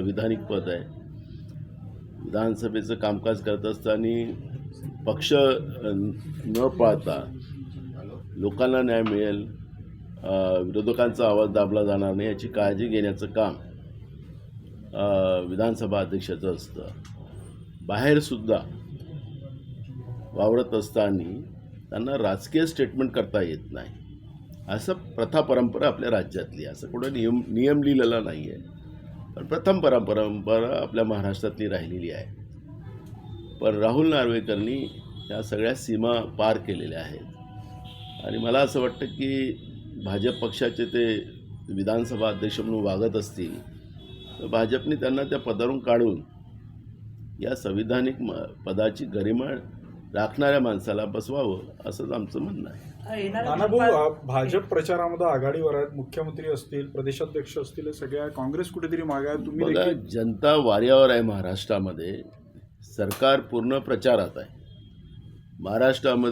संविधानिक पद आहे. विधानसभेचं कामकाज करत असताना पक्ष न पाळता लोकांना न्याय मिळेल, विरोधकांचा आवाज दाबला जाणार नाही याची काळजी घेण्याचं काम विधानसभा अध्यक्षाचं असतं. बाहेरसुद्धा वावरत असताना त्यांना राजकीय स्टेटमेंट करता येत नाही. असं प्रथा परंपरा आपल्या राज्यातली, असं कुठं नियम लिहिलेला नाही आहे, पण प्रथम परंपरा आपल्या महाराष्ट्रातली राहिलेली आहे. पण राहुल नार्वेकरनी या सगळ्या सीमा पार केलेल्या आहेत आणि मला असं वाटतं की भाजप पक्षाचे ते विधानसभा अध्यक्ष म्हणून वागत असतील तर भाजपने त्यांना त्या पदावरून काढून या संविधानिक पदाची गरिमा राखणाऱ्या माणसाला बसवावं असंच आमचं म्हणणं आहे. नानाभाऊ, भाजप प्रचारामध्ये आघाडीवर आहेत, मुख्यमंत्री असतील, प्रदेशाध्यक्ष असतील, हे सगळ्या काँग्रेस कुठेतरी मागे आहे. तुम्ही बघा, जनता वाऱ्यावर आहे. महाराष्ट्रामध्ये सरकार पूर्ण प्रचारात आहे. महाराष्ट्रामध्ये